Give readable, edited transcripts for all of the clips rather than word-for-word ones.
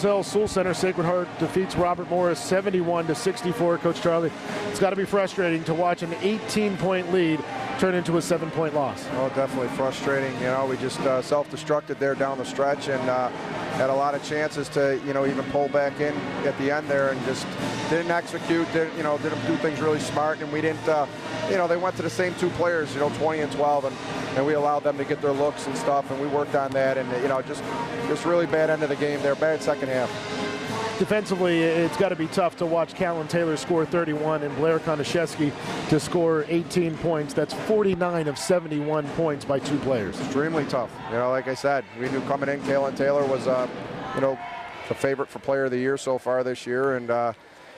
Hill Sul Center, Sacred Heart defeats Robert Morris 71-64. Coach Charlie, it's got to be frustrating to watch an 18-point lead turn into a 7-point loss. Oh, definitely frustrating. You know, we just self-destructed there down the stretch and had a lot of chances to, even pull back in at the end there and just didn't execute, didn't do things really smart, and we didn't, they went to the same two players, 20 and 12, and we allowed them to get their looks and stuff, and we worked on that, and, just really bad end of the game there, bad second half. Defensively, it's got to be tough to watch Callan Taylor score 31 and Blair Konashevsky to score 18 points. That's 49 of 71 points by two players. Extremely tough. Like I said, we knew coming in, Callan Taylor was, the favorite for Player of the Year so far this year, and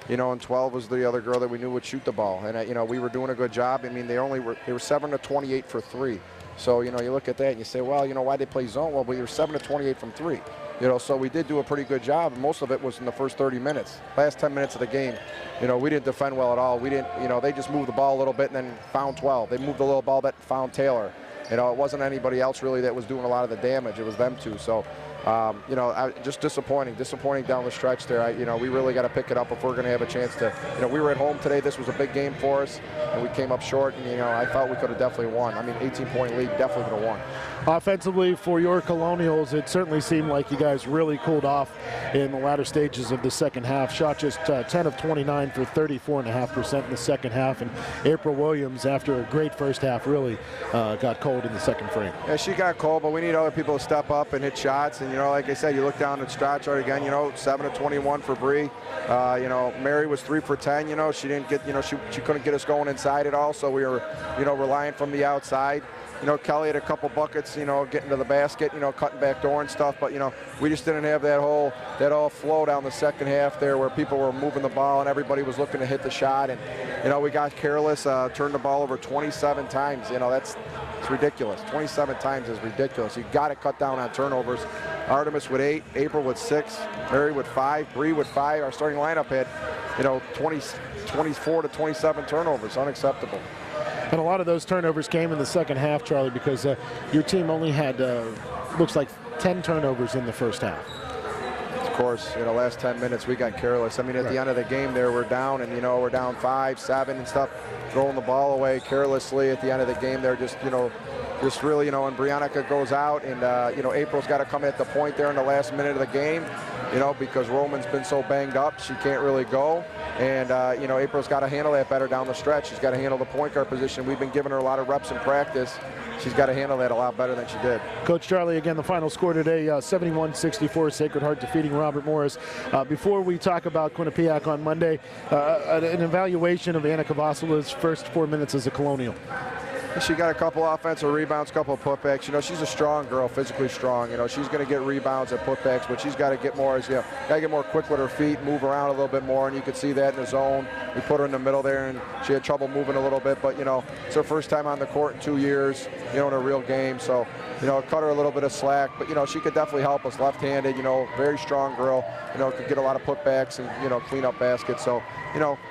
and 12 was the other girl that we knew would shoot the ball, and we were doing a good job. I mean, they were 7 of 28 for 3. So you look at that and you say, well, why they play zone? Well, we were 7 of 28 from 3. So we did do a pretty good job, and most of it was in the first 30 minutes. Last 10 minutes of the game, we didn't defend well at all. We didn't, they just moved the ball a little bit and then found 12. They moved a little ball that found Taylor. It wasn't anybody else really that was doing a lot of the damage. It was them two. So, just disappointing down the stretch there. We really got to pick it up if we're going to have a chance to, we were at home today. This was a big game for us, and we came up short, and, I thought we could have definitely won. I mean, 18-point lead, definitely could have won. Offensively, for your Colonials, it certainly seemed like you guys really cooled off in the latter stages of the second half. Shot just 10 of 29 for 34.5% in the second half, and April Williams, after a great first half, really got cold in the second frame. Yeah, she got cold, but we need other people to step up and hit shots, and, like I said, you look down at Stott chart again, 7 of 21 for Bree. Mary was 3 for 10, she didn't get, she couldn't get us going inside at all, so we were, relying from the outside. Kelly had a couple buckets, getting to the basket, cutting back door and stuff, but, we just didn't have that whole flow down the second half there where people were moving the ball and everybody was looking to hit the shot, and, we got careless, turned the ball over 27 times, it's ridiculous. 27 times is ridiculous. You got to cut down on turnovers. Artemis with 8, April with 6, Mary with 5, Bree with 5. Our starting lineup had, 24 to 27 turnovers. Unacceptable. And a lot of those turnovers came in the second half, Charlie, because your team only had, looks like 10 turnovers in the first half. Of course, last 10 minutes we got careless. I mean, at the end of the game there, we're down, and, we're down 5, 7 and stuff, throwing the ball away carelessly at the end of the game there, just really, and Briannica goes out, and, April's got to come at the point there in the last minute of the game, because Roman's been so banged up, she can't really go. And, April's got to handle that better down the stretch. She's got to handle the point guard position. We've been giving her a lot of reps in practice. She's got to handle that a lot better than she did. Coach Charlie, again, the final score today, 71-64, Sacred Heart defeating Robert Morris. Before we talk about Quinnipiac on Monday, an evaluation of Anna Kavasola's first 4 minutes as a Colonial. She got a couple offensive rebounds, couple of putbacks. She's a strong girl, physically strong. She's going to get rebounds and putbacks, but she's got to get more, got to get more quick with her feet, move around a little bit more, and you could see that in the zone. We put her in the middle there, and she had trouble moving a little bit, but, it's her first time on the court in 2 years, in a real game. So, cut her a little bit of slack, but, she could definitely help us left-handed, very strong girl, could get a lot of putbacks and, clean up baskets. So,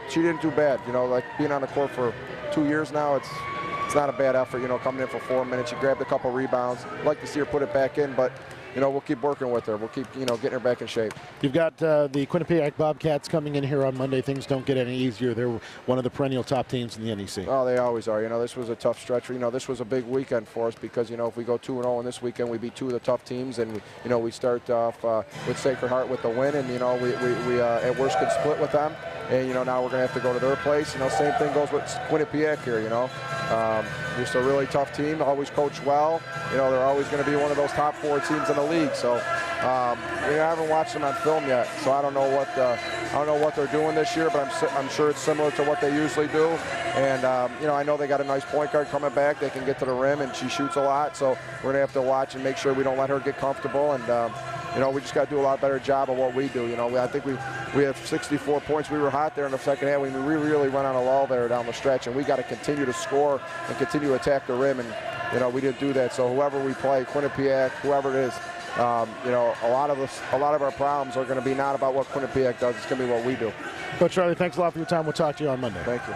she didn't do bad. Like being on the court for 2 years now, it's not a bad effort, coming in for 4 minutes. She grabbed a couple rebounds. I'd like to see her put it back in, but, we'll keep working with her. We'll keep, getting her back in shape. You've got the Quinnipiac Bobcats coming in here on Monday. Things don't get any easier. They're one of the perennial top teams in the NEC. Oh, they always are. This was a tough stretch. This was a big weekend for us because, if we go 2-0 in this weekend, we beat 2 of the tough teams, and, we start off with Sacred Heart with the win, and, we at worst could split with them. And, now we're going to have to go to their place. Same thing goes with Quinnipiac here, Just a really tough team, always coach well. They're always going to be one of those top 4 teams in the league. So, I haven't watched them on film yet, so I don't know what they're doing this year, but I'm sure it's similar to what they usually do. And, I know they got a nice point guard coming back. They can get to the rim, and she shoots a lot. So we're going to have to watch and make sure we don't let her get comfortable. And, we just got to do a lot better job of what we do. I think we have 64 points. We were hot there in the second half. We really went on a lull there down the stretch, and we got to continue to score and continue to attack the rim. And we didn't do that. So whoever we play, Quinnipiac, whoever it is, a lot of our problems are going to be not about what Quinnipiac does. It's going to be what we do. Coach Charlie, thanks a lot for your time. We'll talk to you on Monday. Thank you.